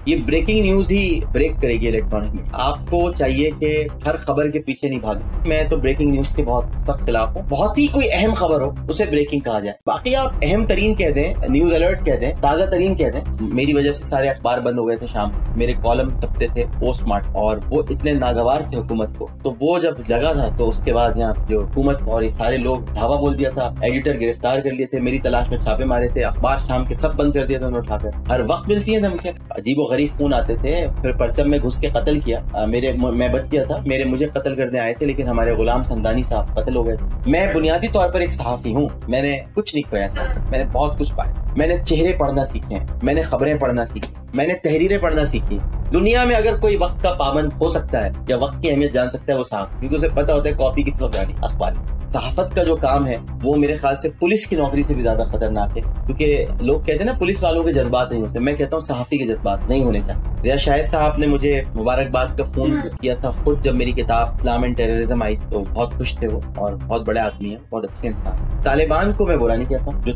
یہ breaking news ہی break کرے گی الیکٹرانک میں. آپ کو چاہیے کہ ہر خبر کے پیچھے نہیں بھاگیں. میں تو بریکنگ نیوز کے بہت سخت خلاف ہوں. بہت ہی کوئی اہم خبر ہو اسے بریکنگ کہا جائے. باقی آپ اہم ترین کہہ دیں, نیوز الرٹ کہہ دیں, تازہ ترین کہہ دیں. میری وجہ سے سارے اخبار بند ہو گئے تھے شام. میرے کالم چھپتے تھے پوسٹ مارٹ اور وہ اتنے ناگوار تھے حکومت کو. تو وہ جب جگہ تھا تو اس کے بعد یہاں جو حکومت اور یہ سارے لوگ دھاوا بول دیا تھا, ایڈیٹر گرفتار کر لیے تھے, میری تلاش میں چھاپے مارے تھے, اخبار شام کے سب بند کر دیا تھا انہوں نے اٹھا کر. ہر وقت ملتی ہیں دھمکیاں, عجیب و غریب فون آتے تھے. پھر پرچم میں گھس کے قتل کیا. میں بچ گیا تھا, مجھے قتل کرنے آئے تھے لیکن ہمارے غلام سمدانی صاحب قتل ہو گئے تھے. میں بنیادی طور پر ایک صحافی ہوں. میں نے کچھ نہیں کھویا سر, میں نے بہت کچھ پایا. میں نے چہرے پڑھنا سیکھے ہیں, میں نے خبریں پڑھنا سیکھی, میں نے تحریریں پڑھنا سیکھی. دنیا میں اگر کوئی وقت کا پابند ہو سکتا ہے یا وقت کی اہمیت جان سکتا ہے وہ صحافی, کیونکہ اسے پتا ہوتا ہے کاپی کس وقت جانی اخبار. صحافت کا جو کام ہے وہ میرے خیال سے پولیس کی نوکری سے بھی زیادہ خطرناک ہے, کیونکہ لوگ کہتے ہیں نا پولیس والوں کے جذبات نہیں ہوتے. میں کہتا ہوں صحافی کے جذبات نہیں ہونے چاہیے. ضیاء شاہد صاحب نے مجھے مبارکباد کا فون کیا تھا خود جب میری کتاب اسلام اینڈ ٹیررزم آئی, تو بہت خوش تھے وہ, اور بہت بڑے آدمی ہیں, بہت اچھے انسان. طالبان کو میں برا نہیں کہتا ہوں, جو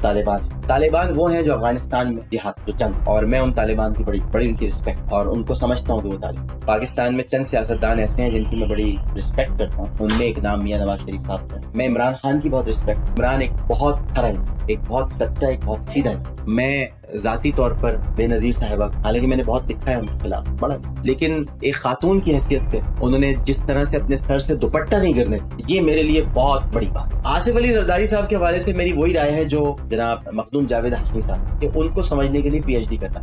طالبان وہ ہیں جو افغانستان میں جہاد جو جنگ, اور میں ان طالبان کی بڑی ان کی رسپیکٹ, اور ان کو سمجھتا ہوں کہ وہ طالبان. پاکستان میں چند سیاستدان ایسے ہیں جن کی میں بڑی رسپیکٹ کرتا ہوں. ان میں ایک نام میاں نواز شریف صاحب کا. میں عمران خان کی بہت رسپیکٹ. عمران ایک بہت کھرا انسان, ایک بہت سچا, ایک بہت سیدھا انسان. میں ذاتی طور پر بے نظیر صاحبہ, حالانکہ میں نے بہت لکھا ہے ان کے خلاف بڑا, لیکن ایک خاتون کی حیثیت سے انہوں نے جس طرح سے اپنے سر سے دوپٹہ نہیں کرنے, یہ میرے لیے بہت بڑی بات. آصف علی زرداری صاحب کے حوالے سے میری وہی رائے ہے جو جناب مخدوم جاوید ہاشمی صاحب, کہ ان کو سمجھنے کے لیے پی ایچ ڈی کرنا.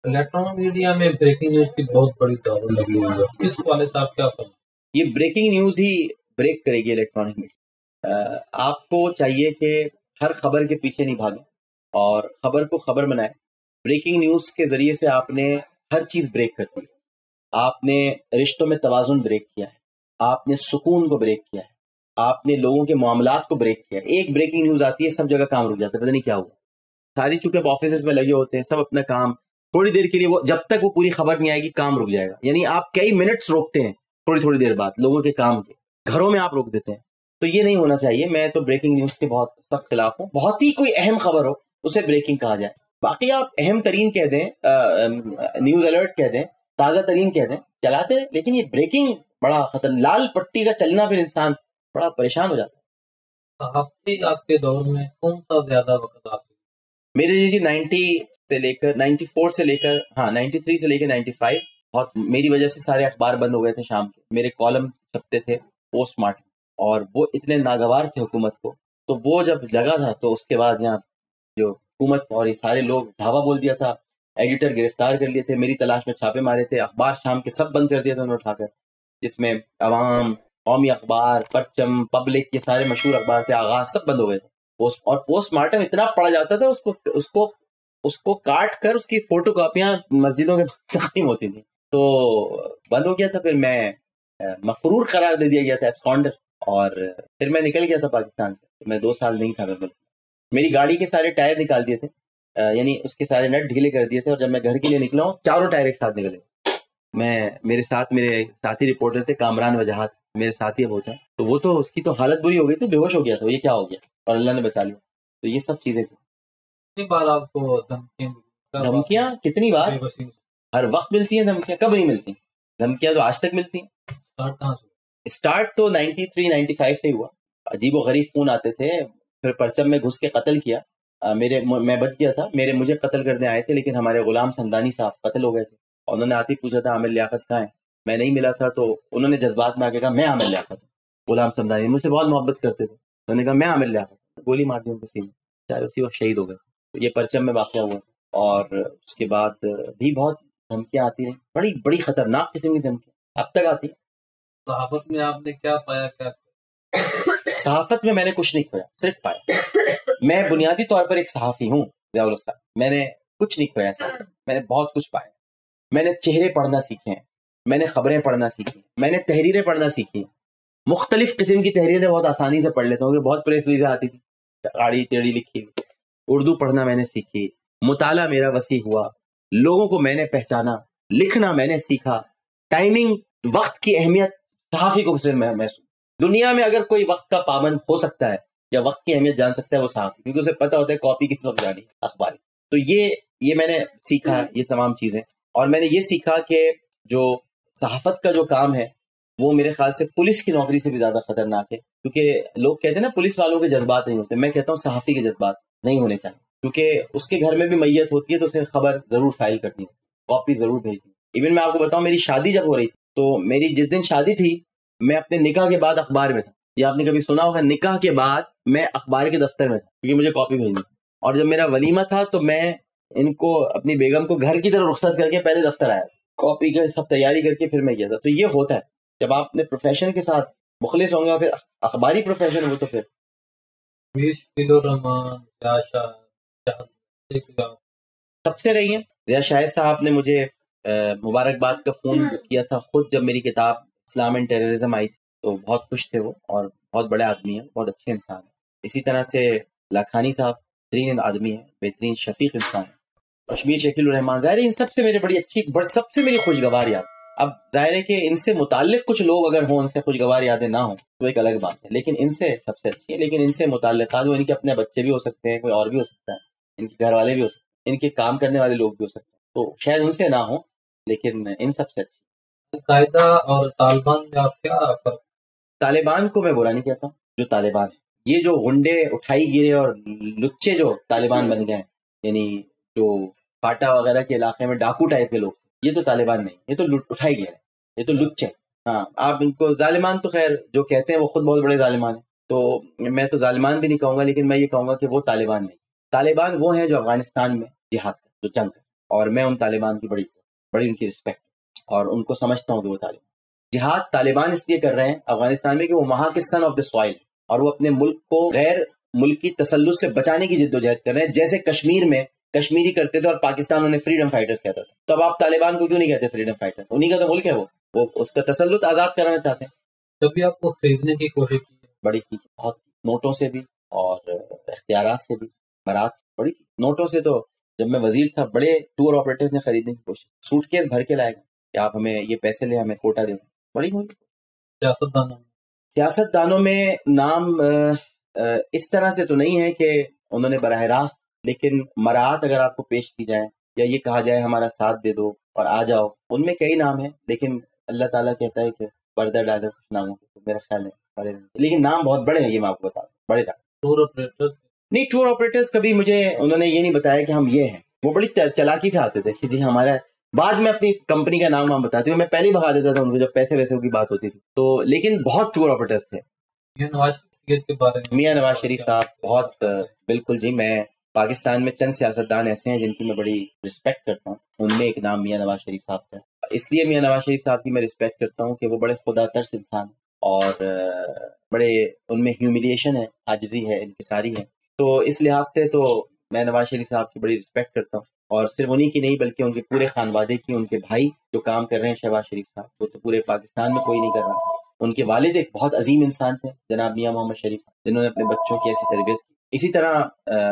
الیکٹرانک میڈیا میں بریکنگ نیوز کی بہت بڑی دعوت لگی ہوئی ہے, اس والے صاحب کیا فرمائیں؟ یہ بریکنگ نیوز ہی بریک کرے گی الیکٹرانک میڈیا. آپ کو چاہیے کہ ہر خبر کے پیچھے نہیں بھاگیں اور خبر کو خبر بنائیں. بریکنگ نیوز کے ذریعے سے آپ نے ہر چیز بریک کر دی. آپ نے رشتوں میں توازن بریک کیا ہے, آپ نے سکون کو بریک کیا ہے, آپ نے لوگوں کے معاملات کو بریک کیا ہے. ایک بریکنگ نیوز آتی ہے سب جگہ کام رک جاتا ہے, پتہ نہیں کیا ہوا. ساری چونکہ آفیسز میں لگے ہوتے ہیں, سب اپنا کام تھوڑی دیر کے لیے, وہ جب تک وہ پوری خبر نہیں آئے گی کام رک جائے گا. یعنی آپ کئی منٹس روکتے ہیں تھوڑی دیر بعد لوگوں کے کام کے, گھروں میں آپ روک دیتے ہیں. تو یہ نہیں ہونا چاہیے. میں تو بریکنگ نیوز کے بہت سخت خلاف ہوں. بہت ہی کوئی اہم خبر ہو اسے بریکنگ کہا جائے. باقی آپ اہم ترین کہہ دیں, نیوز الرٹ کہہ دیں, تازہ ترین کہہ دیں, چلاتے ہیں. لیکن یہ بریکنگ بڑا خطر, لال پٹی کا چلنا پھر انسان بڑا پریشان ہو جاتا ہے. صحافی آپ کے دور میں کون سا زیادہ وقت آپ میرے جی 90 سے لے کر 94 سے لے کر 93 سے لے کر 95 بہت, میری وجہ سے سارے اخبار بند ہو گئے تھے شام کے. میرے کالم چھپتے تھے پوسٹ مارٹ اور وہ اتنے ناگوار تھے حکومت کو. تو وہ جب جگہ تھا تو اس کے بعد یہاں جو حکومت اور یہ سارے لوگ دھاوا بول دیا تھا, ایڈیٹر گرفتار کر لیے تھے, میری تلاش میں چھاپے مارے تھے, اخبار شام کے سب بند کر دیا تھا انہوں نے اٹھا کر, جس میں عوام, قومی اخبار, پرچم, پبلک, یہ سارے مشہور اخبار تھے, آغاز سب بند ہو گئے تھے. اور پوسٹ مارٹم اتنا پڑا جاتا تھا, اس کو کاٹ کر اس کی فوٹو کاپیاں مسجدوں کے تقسیم ہوتی تھی. تو بند ہو گیا تھا. پھر میں مفرور قرار دے دیا گیا تھا, ایبسکانڈر, اور پھر میں نکل گیا تھا پاکستان سے. میں 2 سال نہیں تھا ملک. میری گاڑی کے سارے ٹائر نکال دیے تھے, یعنی اس کے سارے نٹ ڈھیلے کر دیے تھے, اور جب میں گھر کے لیے نکلا ہوں 4 ٹائر ایک ساتھ نکلے. میرے ساتھی رپورٹر تھے کامران وجاہت, میرے ساتھی اب ہوتا ہے, تو وہ تو اس کی تو حالت بری ہو گئی تھی, بے ہوش ہو گیا تھا, یہ کیا ہو گیا, اور اللہ نے بچا لیا. تو یہ سب چیزیں تھیں. کتنی بار آپ کو دھمکیاں کتنی بار, ہر وقت ملتی ہیں دھمکیاں. کب نہیں ملتی دھمکیاں, تو آج تک ملتی ہیں. اسٹارٹ تو 93 95 سے ہوا. عجیب و غریب فون آتے تھے. پھر پرچم میں گھس کے قتل کیا. میں بچ گیا تھا, مجھے قتل کرنے آئے تھے لیکن ہمارے غلام سمدانی صاحب قتل ہو گئے تھے. انہوں نے آتے ہی پوچھا تھا عامر لیاقت کہاں ہے. میں نہیں ملا تھا, تو انہوں نے جذبات میں آ کے کہا میں عامر لیاقت ہوں. غلام سمدانی مجھ سے بہت محبت کرتے تھے, انہوں نے کہا میں عامر لیاقت. گولی مار دی ان کے سینے, چاہے اسی وقت شہید ہو گئے. یہ پرچم میں واقعہ ہوا. اور اس کے بعد بھی بہت دھمکیاں آتی ہیں, بڑی بڑی خطرناک قسم کی دھمکیاں اب تک آتی ہیں. صحافت میں آپ نے کیا پایا, کیا صحافت میں نے کچھ نہیں کھویا, صرف پایا. میں بنیادی طور پر ایک صحافی ہوں ضیاء الحق صاحب. میں نے کچھ نہیں کھویا صاحب, میں نے بہت کچھ پایا. میں نے چہرے پڑھنا سیکھے ہیں, میں نے خبریں پڑھنا سیکھی, میں نے تحریریں پڑھنا سیکھی. مختلف قسم کی تحریریں بہت آسانی سے پڑھ لیتا ہوں, بہت پریس ریزیں آتی تھی, آڑی ٹیڑھی لکھی. اردو پڑھنا میں نے سیکھی, مطالعہ میرا وسیع ہوا, لوگوں کو میں نے پہچانا, لکھنا میں نے سیکھا. ٹائمنگ, وقت کی اہمیت صحافی کو صرف محسوس. دنیا میں اگر کوئی وقت کا پابند ہو سکتا ہے یا وقت کی اہمیت جان سکتا ہے وہ صحافی، کیونکہ اسے پتہ ہوتا ہے کاپی کس وقت جانی ہے اخبار کی۔ تو یہ میں نے سیکھا یہ تمام چیزیں، اور میں نے یہ سیکھا کہ جو صحافت کا جو کام ہے وہ میرے خیال سے پولیس کی نوکری سے بھی زیادہ خطرناک ہے، کیونکہ لوگ کہتے ہیں نا پولیس والوں کے جذبات نہیں ہوتے، میں کہتا ہوں صحافی کے جذبات نہیں ہونے چاہیے، کیونکہ اس کے گھر میں بھی میت ہوتی ہے تو اسے خبر ضرور فائل کرنی ہے، کاپی ضرور بھیجنی۔ ایون میں آپ کو بتاؤں میری شادی جب ہو رہی تھی تو میری جس دن شادی تھی میں اپنے نکاح کے بعد اخبار میں تھا، یا آپ نے کبھی سنا ہوگا نکاح کے بعد میں اخبار کے دفتر میں تھا کیونکہ مجھے کاپی بھیجنی تھی، اور جب میرا ولیمہ تھا تو میں ان کو اپنی بیگم کو گھر کی طرف رخصت کر کے پہلے دفتر آیا، کاپی کا سب تیاری کر کے پھر میں گیا تھا۔ تو یہ ہوتا ہے جب آپ اپنے پروفیشن کے ساتھ مخلص ہوں گے، پھر اخباری پروفیشن ہو تو پھر سب سے رہی ہیں۔ ضیاء شاہد صاحب نے مجھے مبارکباد کا فون کیا تھا خود جب میری کتاب اسلام اینڈ ٹیررزم آئی تھی، تو بہت خوش تھے وہ، اور بہت بڑے آدمی ہیں، بہت اچھے انسان ہیں۔ اسی طرح سے لاکھانی صاحب بہترین آدمی ہیں، بہترین شفیق انسان ہیں، کشمیر شکیل الرحمان، ظاہر ہے ان سب سے میرے بڑی اچھی سب سے میری خوشگوار یاد۔ اب ظاہر ہے کہ ان سے متعلق کچھ لوگ اگر ہوں ان سے خوشگوار یادیں نہ ہوں تو ایک الگ بات ہے، لیکن ان سے سب سے اچھی ہے۔ لیکن ان سے متعلقات وہ ان کے اپنے بچے بھی ہو سکتے ہیں، کوئی اور بھی ہو سکتا ہے، ان کے گھر والے بھی ہو سکتے ہیں، ان کے کام کرنے والے لوگ بھی ہو سکتے ہیں، تو شاید ان سے نہ ہوں لیکن ان سب سے اچھی۔ القاعدہ اور طالبان میں آپ کیا فرق؟ طالبان کو میں برا نہیں کہتا ہوں، جو طالبان ہیں، یہ جو غنڈے اٹھائی گرے اور لچے جو طالبان بن گئے ہیں، یعنی جو فاٹا وغیرہ کے علاقے میں ڈاکو ٹائپ کے لوگ، یہ تو طالبان نہیں، یہ تو اٹھائی گئے ہیں، یہ تو لچے۔ ہاں آپ ان کو ظالمان تو خیر جو کہتے ہیں وہ خود بہت بڑے ظالمان ہیں، تو میں تو ظالمان بھی نہیں کہوں گا، لیکن میں یہ کہوں گا کہ وہ طالبان نہیں۔ طالبان وہ ہیں جو افغانستان میں جہاد کر، جو جنگ کر، اور میں ان طالبان کی بڑی ان کی رسپیکٹ اور ان کو سمجھتا ہوں کہ وہ طالبان جہاد طالبان اس لیے کر رہے ہیں افغانستان میں کہ وہ وہاں کے سن آف دا سوائل اور وہ اپنے ملک کو غیر ملکی تسلط سے بچانے کی جد و جہد کر رہے ہیں، جیسے کشمیر میں کشمیری کرتے تھے اور پاکستان انہیں فریڈم فائٹرز کہتا تھا۔ تو اب آپ طالبان کو کیوں نہیں کہتے فریڈم فائٹرز؟ انہی کا تو ملک ہے، وہ اس کا تسلط آزاد کرانا چاہتے ہیں۔ کبھی آپ کو خریدنے کی کوشش کی؟ بڑی کی، بہت، نوٹوں سے بھی اور اختیارات سے بھی، برات سے بڑی کی۔ نوٹوں سے تو جب میں وزیر تھا بڑے ٹور آپریٹرز نے خریدنے کی کوشش، سوٹ کیس بھر کے لائے گا کہ آپ ہمیں یہ پیسے لیں، ہمیں کوٹا دیں، بڑی ہوئی۔ سیاست دانوں میں نام اس طرح سے تو نہیں ہے کہ انہوں نے براہ راست، لیکن مراعات اگر آپ کو پیش کی جائیں یا یہ کہا جائے ہمارا ساتھ دے دو اور آ جاؤ، ان میں کئی نام ہیں، لیکن اللہ تعالیٰ کہتا ہے کہ پردہ ڈالو کچھ ناموں کو، میرا خیال ہے بڑے، لیکن نام بہت بڑے ہیں، یہ میں آپ کو بتا دوں، بڑے نام۔ ٹور آپریٹر نہیں، ٹور آپریٹرز کبھی مجھے انہوں نے یہ نہیں بتایا کہ ہم یہ ہیں، وہ بڑی چلاکی سے آتے تھے کہ جی ہمارا، بعد میں اپنی کمپنی کا نام بتاتے ہوئے میں پہلے ہی بھگا دیتا تھا ان کو جب پیسے ویسے کی بات ہوتی تھی، تو لیکن بہت ٹور آپریٹرز تھے۔ میاں نواز شریف صاحب بہت، بالکل جی، میں پاکستان میں چند سیاستدان ایسے ہیں جن کی میں بڑی رسپیکٹ کرتا ہوں، ان میں ایک نام میاں نواز شریف صاحب کا ہے۔ اس لیے میاں نواز شریف صاحب کی میں رسپیکٹ کرتا ہوں کہ وہ بڑے خدا ترس انسان اور بڑے ان میں ہیوملیشن ہے، عاجزی ہے، انکساری ہے، تو اس لحاظ سے تو میں نواز شریف صاحب کی بڑی رسپیکٹ کرتا ہوں، اور صرف انہی کی نہیں بلکہ ان کے پورے خانوادے کی، ان کے بھائی جو کام کر رہے ہیں شہباز شریف صاحب، وہ تو پورے پاکستان میں کوئی نہیں کر رہا۔ ان کے والد ایک بہت عظیم انسان تھے جناب میاں محمد شریف صاحب، جنہوں نے اپنے بچوں کی ایسی تربیت کی۔ اسی طرح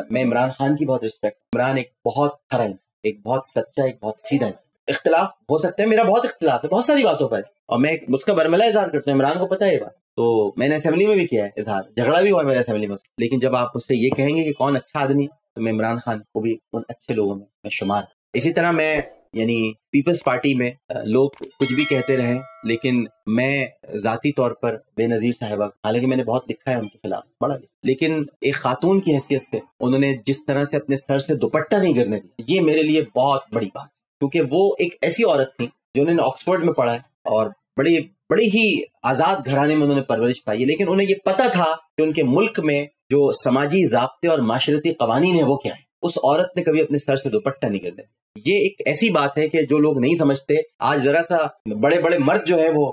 میں عمران خان کی بہت رسپیکٹ، عمران ایک بہت کھرا انسان، ایک بہت سچا، ایک بہت سیدھا انسان۔ اختلاف ہو سکتا ہے، میرا بہت اختلاف ہے بہت ساری باتوں پر، اور میں اس کا برملا اظہار کرتا ہوں، عمران کو پتہ ہے یہ بات، تو میں نے اسمبلی میں بھی کیا ہے اظہار، جھگڑا بھی ہوا ہے میرے اسمبلی میں، لیکن جب آپ اس سے یہ کہیں گے کہ کون اچھا آدمی ہے تو میں عمران خان کو بھی ان اچھے لوگوں میں شمار۔ اسی طرح میں یعنی پیپلز پارٹی میں لوگ کچھ بھی کہتے رہیں، لیکن میں ذاتی طور پر بے نظیر صاحبہ، حالانکہ میں نے بہت لکھا ہے ان کے خلاف، بڑا لکھا، لیکن ایک خاتون کی حیثیت سے انہوں نے جس طرح سے اپنے سر سے دوپٹہ نہیں گرنے دی، یہ میرے لیے بہت بڑی بات، کیونکہ وہ ایک ایسی عورت تھی جو انہوں نے آکسفورڈ میں پڑھا ہے اور بڑی ہی آزاد گھرانے میں انہوں نے پرورش پائی ہے، لیکن انہیں یہ پتا تھا کہ ان کے ملک میں جو سماجی ضابطے اور معاشرتی قوانین ہیں وہ کیا ہے۔ اس عورت نے کبھی اپنے سر سے دوپٹہ نہیں گرنے، یہ ایک ایسی بات ہے کہ جو لوگ نہیں سمجھتے۔ آج ذرا سا بڑے بڑے مرد جو ہیں وہ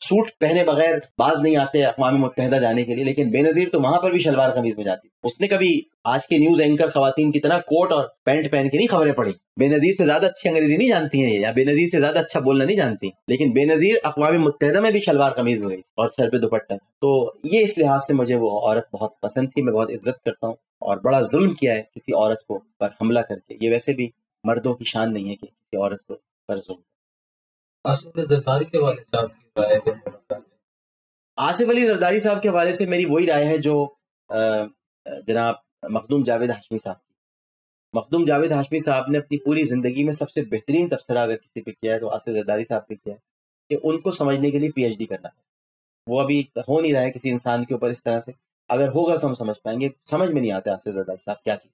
سوٹ پہنے بغیر باز نہیں آتے اقوام متحدہ جانے کے لیے، لیکن بے نظیر تو وہاں پر بھی شلوار قمیض میں جاتی، اس نے کبھی آج کے نیوز اینکر خواتین کی طرح کوٹ اور پینٹ پہن کے نہیں خبریں پڑھی۔ بے نظیر سے زیادہ اچھی انگریزی نہیں جانتی ہیں یا بے نظیر سے زیادہ اچھا بولنا نہیں جانتی، لیکن بے نظیر اقوام متحدہ میں بھی شلوار قمیض میں گئی اور سر پہ دوپٹہ، تو یہ اس لحاظ سے مجھے وہ عورت بہت پسند تھی، میں بہت عزت کرتا ہوں، اور بڑا ظلم کیا ہے کسی عورت کو پر حملہ کر کے، یہ ویسے بھی مردوں کی شان نہیں ہے کہ کسی عورت کو پر ظلم۔ آصف علی زرداری کے والد صاحب کی رائے ہے؟ آصف علی زرداری صاحب کے حوالے سے میری وہی رائے ہے جو جناب مخدوم جاوید ہاشمی صاحب. مخدوم جاوید ہاشمی صاحب نے اپنی پوری زندگی میں سب سے بہترین تبصرہ اگر کسی پہ کیا ہے تو آصف زرداری صاحب پہ کیا ہے کہ ان کو سمجھنے کے لیے پی ایچ ڈی کرنا ہے. وہ ابھی ہو نہیں رہا ہے کسی انسان کے اوپر اس طرح سے. اگر ہوگا تو ہم سمجھ پائیں گے. سمجھ میں نہیں آتا آصف زرداری صاحب کیا چیز.